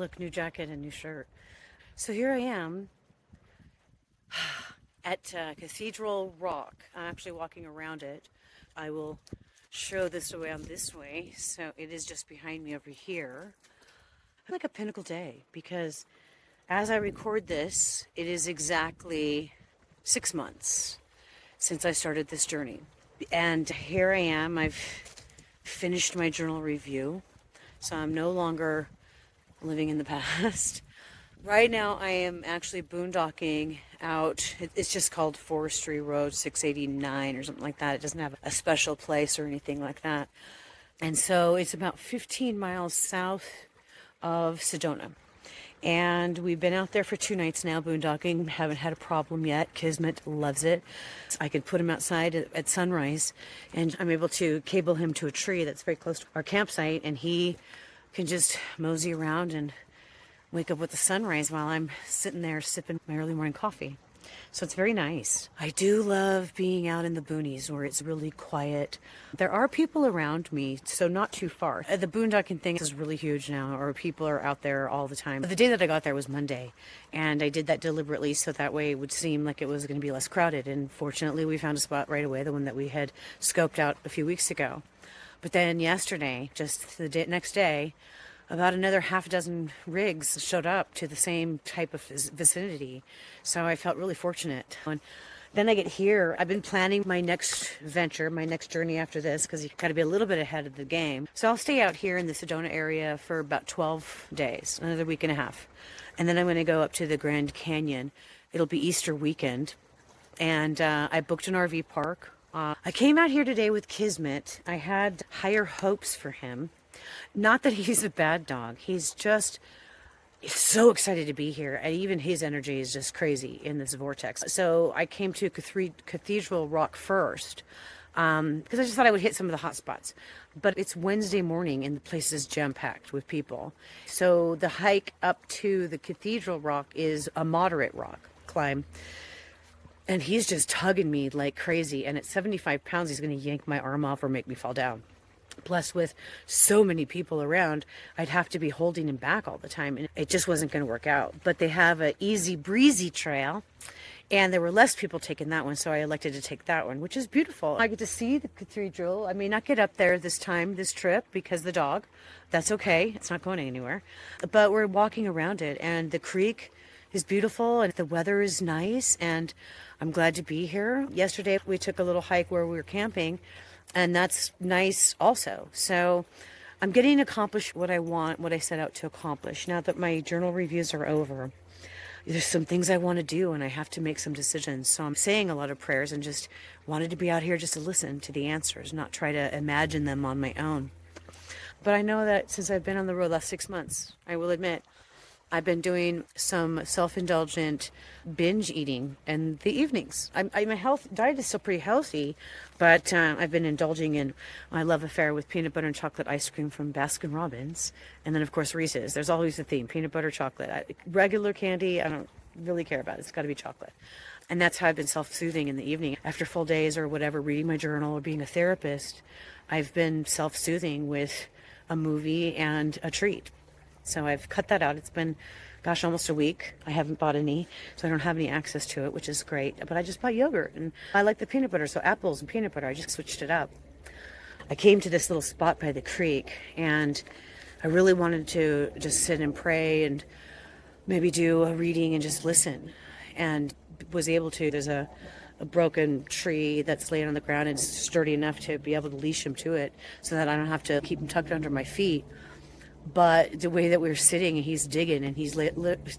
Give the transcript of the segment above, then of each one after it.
Look, new jacket and new shirt. So here I am at Cathedral Rock. I'm actually walking around it. I will show this around this way. So it is just behind me over here. Like a pinnacle day because as I record this, it is exactly 6 months since I started this journey. And here I am. I've finished my journal review. So I'm no longer living in the past. Right now I am actually boondocking out. It's just called Forestry Road 689 or something like that. It doesn't have a special place or anything like that. And so it's about 15 miles south of Sedona. And we've been out there for 2 nights now boondocking. Haven't had a problem yet. Kismet loves it. I could put him outside at sunrise and I'm able to cable him to a tree that's very close to our campsite, and he can just mosey around and wake up with the sunrise while I'm sitting there sipping my early morning coffee. So it's very nice. I do love being out in the boonies where it's really quiet. There are people around me, so not too far. The boondocking thing is really huge now, or people are out there all the time. The day that I got there was Monday, and I did that deliberately so that way it would seem like it was going to be less crowded. And fortunately, we found a spot right away, the one that we had scoped out a few weeks ago. But then yesterday, just the next day, about another half a dozen rigs showed up to the same type of vicinity. So I felt really fortunate. And then I get here. I've been planning my next venture, my next journey after this, because you've got to be a little bit ahead of the game. So I'll stay out here in the Sedona area for about 12 days, another week and a half. And then I'm going to go up to the Grand Canyon. It'll be Easter weekend. And I booked an RV park. I came out here today with Kismet. I had higher hopes for him. Not that he's a bad dog. He's so excited to be here. And even his energy is just crazy in this vortex. So I came to Cathedral Rock first because I just thought I would hit some of the hot spots. But it's Wednesday morning and the place is jam-packed with people. So the hike up to the Cathedral Rock is a moderate rock climb. And he's just tugging me like crazy. And at 75 pounds, he's going to yank my arm off or make me fall down. Plus, with so many people around, I'd have to be holding him back all the time, and it just wasn't going to work out. But they have an easy breezy trail, and there were less people taking that one, so I elected to take that one, which is beautiful. I get to see the cathedral. I may not get up there this trip, because the dog. That's okay. It's not going anywhere. But we're walking around it, and the creek is beautiful, and the weather is nice, and I'm glad to be here. Yesterday, we took a little hike where we were camping, and that's nice also. So I'm getting accomplished what I want, what I set out to accomplish. Now that my journal reviews are over, there's some things I want to do and I have to make some decisions. So I'm saying a lot of prayers and just wanted to be out here just to listen to the answers, not try to imagine them on my own. But I know that since I've been on the road last 6 months, I will admit, I've been doing some self-indulgent binge eating in the evenings. My diet is still pretty healthy, but I've been indulging in my love affair with peanut butter and chocolate ice cream from Baskin-Robbins. And then, of course, Reese's. There's always a theme, peanut butter, chocolate. Regular candy, I don't really care about it. It's got to be chocolate. And that's how I've been self-soothing in the evening. After full days or whatever, reading my journal or being a therapist, I've been self-soothing with a movie and a treat. So I've cut that out. It's been, almost a week. I haven't bought any, so I don't have any access to it, which is great. But I just bought yogurt, and I like the peanut butter, so apples and peanut butter. I just switched it up. I came to this little spot by the creek, and I really wanted to just sit and pray and maybe do a reading and just listen, and was able to. There's a broken tree that's laying on the ground, and it's sturdy enough to be able to leash him to it so that I don't have to keep him tucked under my feet. But the way that we were sitting, and he's digging, and he's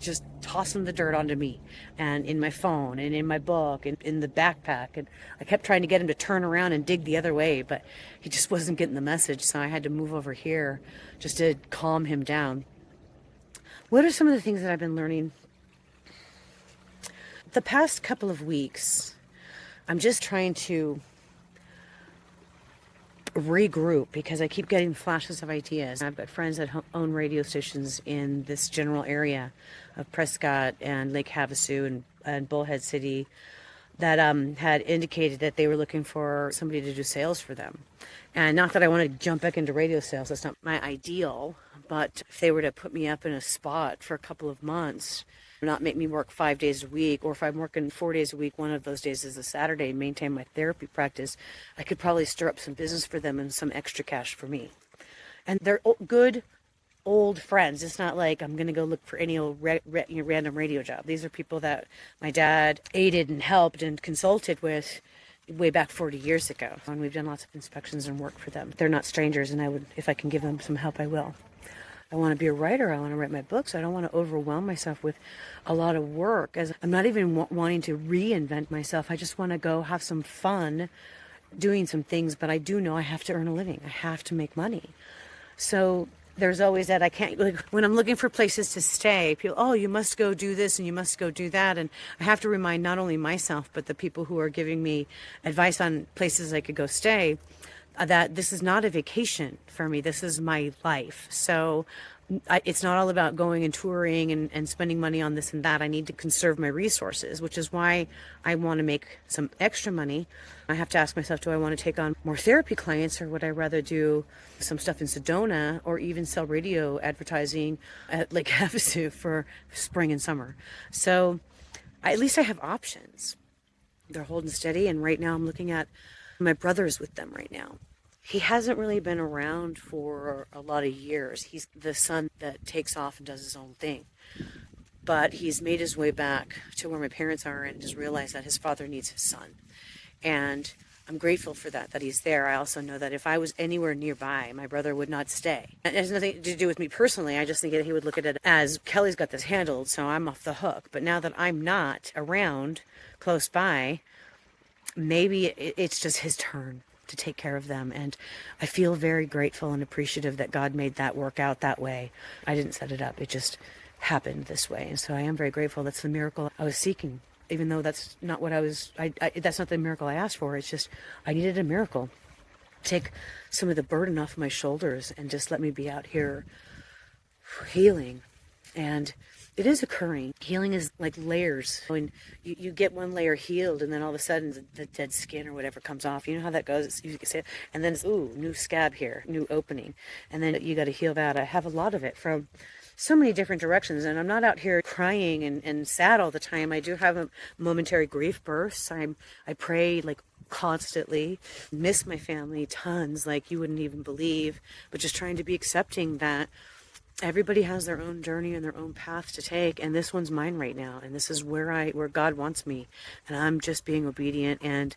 just tossing the dirt onto me, and in my phone, and in my book, and in the backpack. And I kept trying to get him to turn around and dig the other way, but he just wasn't getting the message. So I had to move over here just to calm him down. What are some of the things that I've been learning? The past couple of weeks, I'm just trying to regroup because I keep getting flashes of ideas. I've got friends that own radio stations in this general area of Prescott and Lake Havasu and Bullhead City that had indicated that they were looking for somebody to do sales for them. And not that I want to jump back into radio sales, that's not my ideal, But if they were to put me up in a spot for a couple of months, not make me work 5 days a week, or if I'm working 4 days a week, one of those days is a Saturday, and maintain my therapy practice, I could probably stir up some business for them and some extra cash for me. And they're good old friends. It's not like I'm going to go look for any old random radio job. These are people that my dad aided and helped and consulted with way back 40 years ago. And we've done lots of inspections and work for them. They're not strangers, and if I can give them some help, I will. I want to be a writer. I want to write my books. I don't want to overwhelm myself with a lot of work. As I'm not even wanting to reinvent myself. I just want to go have some fun doing some things, but I do know I have to earn a living. I have to make money. So there's always that I can't, like, when I'm looking for places to stay, people, oh, you must go do this and you must go do that. And I have to remind not only myself, but the people who are giving me advice on places I could go stay, that this is not a vacation for me. This is my life. So it's not all about going and touring and spending money on this and that. I need to conserve my resources, which is why I want to make some extra money. I have to ask myself, do I want to take on more therapy clients, or would I rather do some stuff in Sedona, or even sell radio advertising at Lake Havasu for spring and summer? So at least I have options. They're holding steady, and right now I'm looking at my brother's with them right now. He hasn't really been around for a lot of years. He's the son that takes off and does his own thing. But he's made his way back to where my parents are and just realized that his father needs his son. And I'm grateful for that he's there. I also know that if I was anywhere nearby, my brother would not stay. It has nothing to do with me personally. I just think that he would look at it as, Kelly's got this handled, so I'm off the hook. But now that I'm not around close by, maybe it's just his turn to take care of them. And I feel very grateful and appreciative that God made that work out that way. I didn't set it up. It just happened this way. And so I am very grateful. That's the miracle I was seeking, even though that's not what that's not the miracle I asked for. It's just, I needed a miracle. Take some of the burden off my shoulders and just let me be out here healing. And it is occurring. Healing is like layers. When you get one layer healed, and then all of a sudden the dead skin or whatever comes off. You know how that goes? You can say it, and then it's, ooh, new scab here, new opening. And then you got to heal that. I have a lot of it from so many different directions. And I'm not out here crying and sad all the time. I do have a momentary grief bursts. I pray like constantly, miss my family tons, like you wouldn't even believe, but just trying to be accepting that everybody has their own journey and their own path to take, and this one's mine right now, and this is where God wants me, and I'm just being obedient and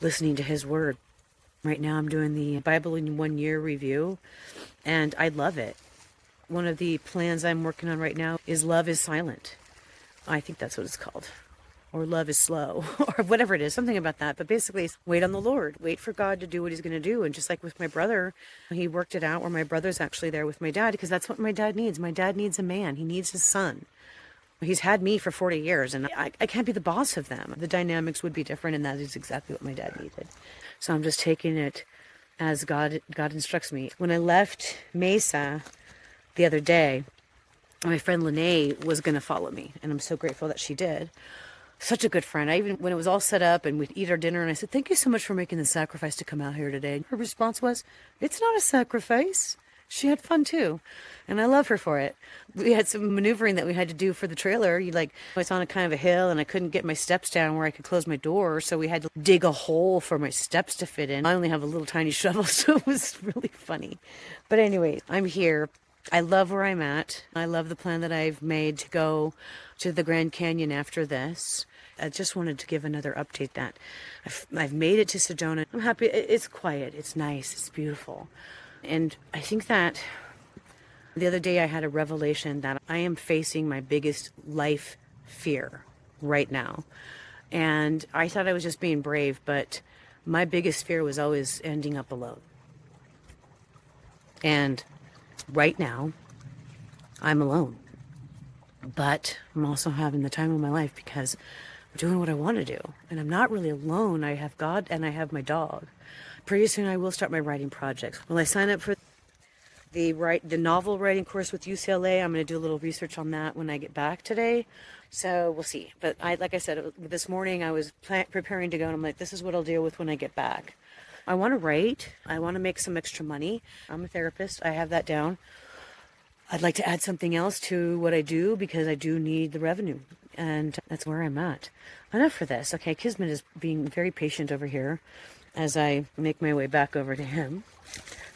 listening to his word. Right now I'm doing the Bible in 1 year review, and I love it. One of the plans I'm working on right now is Love is Silent. I think that's what it's called. Or Love is Slow, or whatever it is, something about that. But basically, it's wait on the Lord. Wait for God to do what he's going to do. And just like with my brother, he worked it out where my brother's actually there with my dad, because that's what my dad needs. My dad needs a man. He needs his son. He's had me for 40 years, and I can't be the boss of them. The dynamics would be different, and that is exactly what my dad needed. So I'm just taking it as God instructs me. When I left Mesa the other day, my friend Lene was going to follow me, and I'm so grateful that she did. Such a good friend. When it was all set up and we'd eat our dinner, and I said, thank you so much for making the sacrifice to come out here today. Her response was, it's not a sacrifice. She had fun too. And I love her for it. We had some maneuvering that we had to do for the trailer. It's on a kind of a hill, and I couldn't get my steps down where I could close my door. So we had to dig a hole for my steps to fit in. I only have a little tiny shovel, so it was really funny. But anyway, I'm here. I love where I'm at. I love the plan that I've made to go to the Grand Canyon after this. I just wanted to give another update that I've made it to Sedona. I'm happy. It's quiet. It's nice. It's beautiful. And I think that the other day I had a revelation that I am facing my biggest life fear right now. And I thought I was just being brave, but my biggest fear was always ending up alone. And right now, I'm alone. But I'm also having the time of my life because I'm doing what I want to do. And I'm not really alone. I have God and I have my dog. Pretty soon I will start my writing projects. Will I sign up for the novel writing course with UCLA? I'm going to do a little research on that when I get back today. So we'll see. But like I said, this morning I was preparing to go, and I'm like, this is what I'll deal with when I get back. I want to write. I want to make some extra money. I'm a therapist. I have that down. I'd like to add something else to what I do because I do need the revenue. And that's where I'm at. Enough for this. Okay, Kismet is being very patient over here as I make my way back over to him.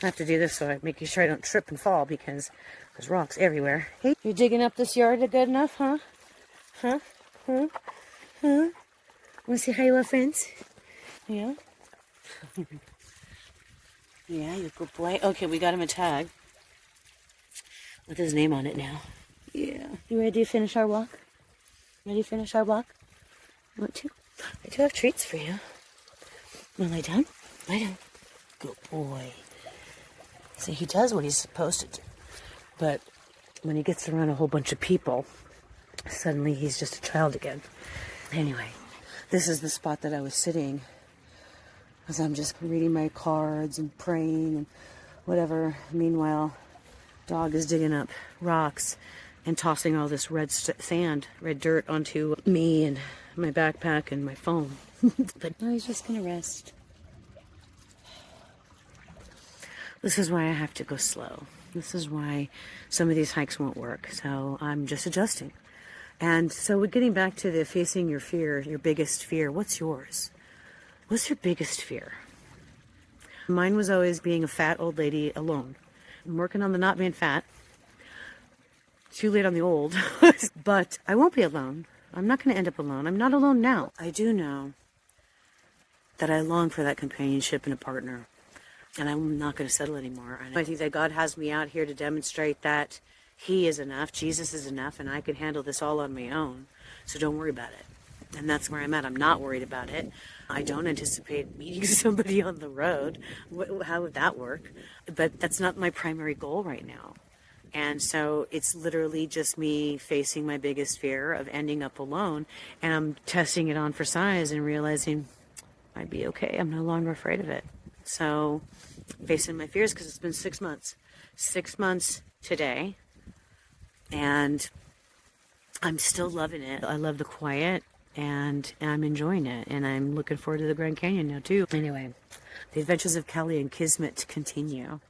I have to do this so I make sure I don't trip and fall because there's rocks everywhere. Hey, you digging up this yard good enough, huh? Huh? Huh? Huh? Want to say hi to our friends? Yeah? Yeah, you're a good boy. Okay, we got him a tag with his name on it now. Yeah. You ready to finish our walk? Ready to finish our walk? Want to? I do have treats for you. Want to lay down? Lay down. Good boy. See, he does what he's supposed to do. But when he gets around a whole bunch of people, suddenly he's just a child again. Anyway, this is the spot that I was sitting as I'm just reading my cards and praying and whatever. Meanwhile, dog is digging up rocks and tossing all this red sand, red dirt onto me and my backpack and my phone. But no, he's just gonna rest. This is why I have to go slow. This is why some of these hikes won't work. So I'm just adjusting. And so we're getting back to the facing your fear, your biggest fear. What's yours? What's your biggest fear? Mine was always being a fat old lady alone. I'm working on the not being fat. Too late on the old. But I won't be alone. I'm not going to end up alone. I'm not alone now. I do know that I long for that companionship and a partner. And I'm not going to settle anymore. And I think that God has me out here to demonstrate that He is enough, Jesus is enough, and I can handle this all on my own. So don't worry about it. And that's where I'm at. I'm not worried about it. I don't anticipate meeting somebody on the road. How would that work? But that's not my primary goal right now. And so it's literally just me facing my biggest fear of ending up alone. And I'm testing it on for size and realizing I'd be okay. I'm no longer afraid of it. So facing my fears because it's been 6 months. 6 months today. And I'm still loving it. I love the quiet. And I'm enjoying it. And I'm looking forward to the Grand Canyon now, too. Anyway, the adventures of Kelly and Kismet continue.